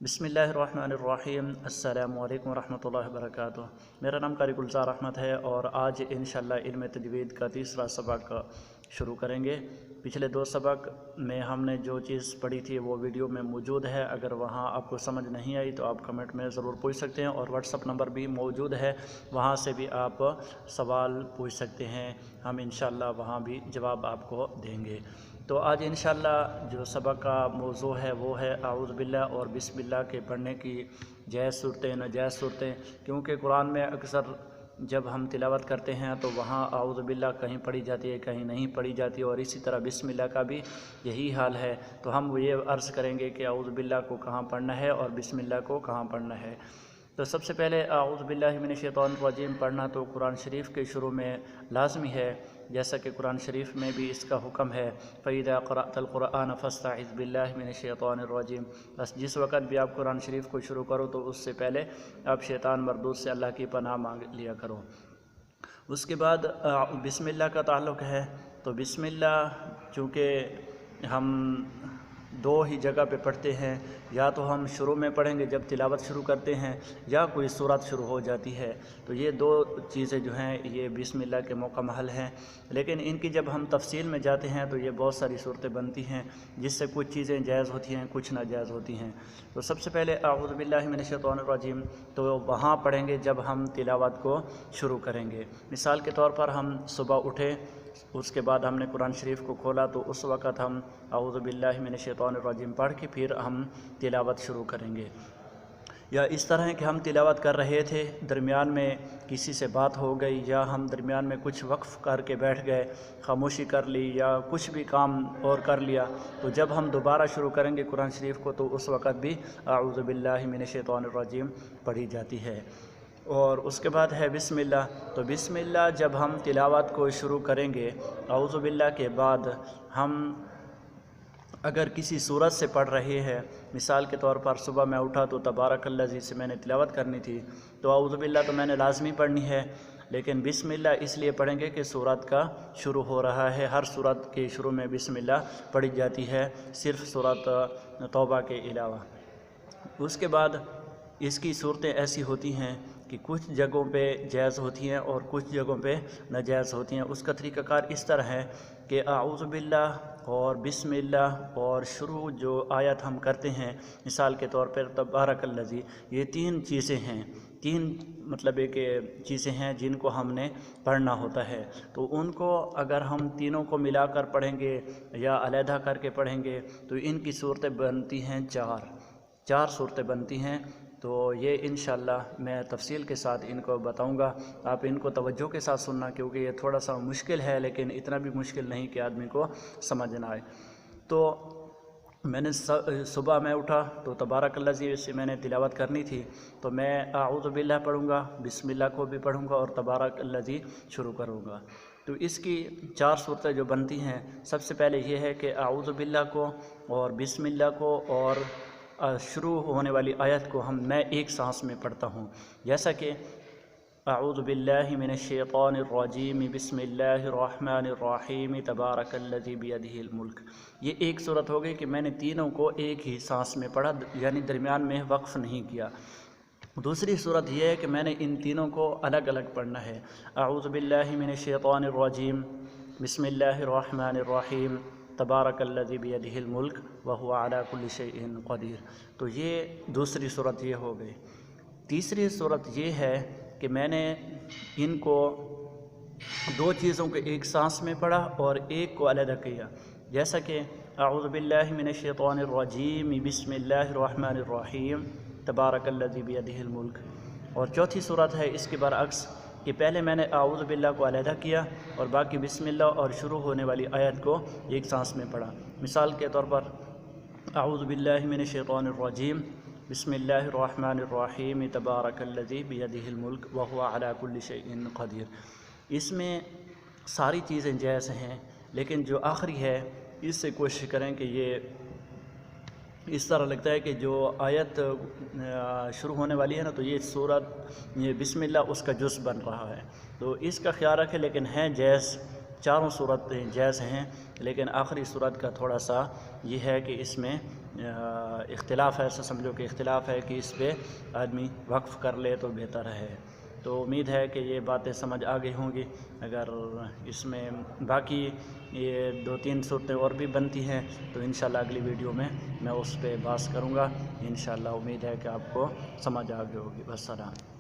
بسم اللہ الرحمن الرحیم۔ السلام علیکم ورحمۃ اللہ وبرکاتہ۔ میرا نام قاری گلزار احمد ہے اور آج انشاءاللہ علم تجوید کا تیسرا سبق شروع کریں گے۔ پچھلے دو سبق میں ہم نے جو چیز پڑھی تھی وہ ویڈیو میں موجود ہے، اگر وہاں آپ کو سمجھ نہیں آئی تو آپ کمنٹ میں ضرور پوچھ سکتے ہیں، اور واٹس اپ نمبر بھی موجود ہے، وہاں سے بھی آپ سوال پوچھ سکتے ہیں، ہم انشاءاللہ وہاں بھی جواب آپ کو دیں گے۔ تو آج انشاءاللہ جو سبق کا موضوع ہے وہ ہے اعوذ باللہ اور بسم اللہ کے پڑھنے کی جائز صورتیں ناجائز صورتیں، کیونکہ قرآن میں اکثر جب ہم تلاوت کرتے ہیں تو وہاں اعوذ باللہ کہیں پڑھی جاتی ہے کہیں نہیں پڑھی جاتی، اور اسی طرح بسم اللہ کا بھی یہی حال ہے۔ تو ہم یہ عرض کریں گے کہ اعوذ باللہ کو کہاں پڑھنا ہے اور بسم اللہ کو کہاں پڑھنا ہے۔ تو سب سے پہلے اعوذ باللہ من الشیطان الرجیم پڑھنا تو قرآن شریف کے شروع میں لازمی ہے، جیسا کہ قرآن شریف میں بھی اس کا حکم ہے، فَإِذَا قَرَأْتَ الْقُرْآنَ فَاسْتَعِذْ بِاللَّهِ مِنَ الشَّيْطَانِ الرَّجِيمِ۔ بس جس وقت بھی آپ قرآن شریف کو شروع کرو تو اس سے پہلے آپ شیطان مردود سے اللہ کی پناہ مانگ لیا کرو۔ اس کے بعد بسم اللہ کا تعلق ہے، تو بسم اللہ چونکہ ہم دو ہی جگہ پہ پڑھتے ہیں، یا تو ہم شروع میں پڑھیں گے جب تلاوت شروع کرتے ہیں، یا کوئی سورت شروع ہو جاتی ہے، تو یہ دو چیزیں جو ہیں یہ بسم اللہ کے موقع محل ہیں۔ لیکن ان کی جب ہم تفصیل میں جاتے ہیں تو یہ بہت ساری صورتیں بنتی ہیں، جس سے کچھ چیزیں جائز ہوتی ہیں کچھ ناجائز ہوتی ہیں۔ تو سب سے پہلے اعوذ باللہ من الشیطان الرجیم تو وہاں پڑھیں گے جب ہم تلاوت کو شروع کریں گے۔ مثال کے طور پر ہم صبح اٹھے، اس کے بعد ہم نے قرآن شریف کو کھولا تو اس وقت ہم اعوذ باللہ من الشیطان الرجیم پڑھ کے پھر ہم تلاوت شروع کریں گے۔ یا اس طرح ہے کہ ہم تلاوت کر رہے تھے، درمیان میں کسی سے بات ہو گئی، یا ہم درمیان میں کچھ وقف کر کے بیٹھ گئے، خاموشی کر لی یا کچھ بھی کام اور کر لیا، تو جب ہم دوبارہ شروع کریں گے قرآن شریف کو تو اس وقت بھی اعوذ باللہ من الشیطان الرجیم پڑھی جاتی ہے۔ اور اس کے بعد ہے بسم اللہ، تو بسم اللہ جب ہم تلاوت کو شروع کریں گے، اعوذ باللہ کے بعد ہم اگر کسی سورت سے پڑھ رہے ہیں، مثال کے طور پر صبح میں اٹھا تو تبارک الذی سے میں نے تلاوت کرنی تھی، تو اعوذ باللہ تو میں نے لازمی پڑھنی ہے، لیکن بسم اللہ اس لیے پڑھیں گے کہ سورت کا شروع ہو رہا ہے، ہر سورت کے شروع میں بسم اللہ پڑھی جاتی ہے، صرف سورت توبہ کے علاوہ۔ اس کے بعد اس کی صورتیں ایسی ہوتی ہیں کہ کچھ جگہوں پہ جائز ہوتی ہیں اور کچھ جگہوں پہ ناجائز ہوتی ہیں۔ اس کا طریقہ کار اس طرح ہے کہ اعوذ باللہ اور بسم اللہ اور شروع جو آیت ہم کرتے ہیں، مثال کے طور پر تبارک الذی، یہ تین چیزیں ہیں، تین مطلب ایک چیزیں ہیں جن کو ہم نے پڑھنا ہوتا ہے، تو ان کو اگر ہم تینوں کو ملا کر پڑھیں گے یا علیحدہ کر کے پڑھیں گے تو ان کی صورتیں بنتی ہیں چار صورتیں بنتی ہیں۔ تو یہ انشاءاللہ میں تفصیل کے ساتھ ان کو بتاؤں گا، آپ ان کو توجہ کے ساتھ سننا، کیونکہ یہ تھوڑا سا مشکل ہے لیکن اتنا بھی مشکل نہیں کہ آدمی کو سمجھ نہ آئے۔ تو میں نے صبح میں اٹھا تو تبارک الذی سے میں نے تلاوت کرنی تھی، تو میں اعوذ باللہ پڑھوں گا، بسم اللہ کو بھی پڑھوں گا اور تبارک الذی شروع کروں گا۔ تو اس کی چار صورتیں جو بنتی ہیں، سب سے پہلے یہ ہے کہ اعوذ باللہ کو اور بسم اللہ کو اور شروع ہونے والی آیت کو میں ایک سانس میں پڑھتا ہوں، جیسا کہ اعوذ باللہ من الشیطان الرجیم بسم اللہ الرحمن الرحیم تبارک الذی بیدہ الملک۔ یہ ایک صورت ہو گئی کہ میں نے تینوں کو ایک ہی سانس میں پڑھا، یعنی درمیان میں وقف نہیں کیا۔ دوسری صورت یہ ہے کہ میں نے ان تینوں کو الگ الگ پڑھنا ہے، اعوذ باللہ من الشیطان الرجیم بسم اللہ الرحمن الرحیم تبارک الذی بیدہ الملک وہو علی کل شیء قدیر۔ تو یہ دوسری صورت یہ ہو گئی۔ تیسری صورت یہ ہے کہ میں نے ان کو دو چیزوں کو ایک سانس میں پڑھا اور ایک کو علیحدہ کیا، جیسا کہ اعوذ باللہ من الشیطان الرجیم بسم اللہ الرحمن الرحیم تبارک الذی بیدہ الملک۔ اور چوتھی صورت ہے اس کے برعکس کہ پہلے میں نے اعوذ باللہ کو علیحدہ کیا اور باقی بسم اللہ اور شروع ہونے والی آیت کو ایک سانس میں پڑھا۔ مثال کے طور پر اعوذ باللہ من الشیطان الرجیم بسم اللہ الرحمن الرحیم تبارک الذی بیدہ الملک وہو علی کل شیء قدیر۔ اس میں ساری چیزیں جائز ہیں، لیکن جو آخری ہے اس سے کوشش کریں کہ یہ اس طرح لگتا ہے کہ جو آیت شروع ہونے والی ہے نا، تو یہ صورت یہ بسم اللہ اس کا جز بن رہا ہے، تو اس کا خیال رکھیں۔ لیکن ہیں جائز، چاروں صورتیں جائز ہیں، لیکن آخری صورت کا تھوڑا سا یہ ہے کہ اس میں اختلاف ہے، ایسا سمجھو کہ اختلاف ہے کہ اس پہ آدمی وقف کر لے تو بہتر ہے۔ تو امید ہے کہ یہ باتیں سمجھ آ گئی ہوں گی۔ اگر اس میں باقی یہ 2-3 صورتیں اور بھی بنتی ہیں تو انشاءاللہ اگلی ویڈیو میں اس پہ بحث کروں گا۔ انشاءاللہ امید ہے کہ آپ کو سمجھ آ گئی ہوگی۔ والسلام۔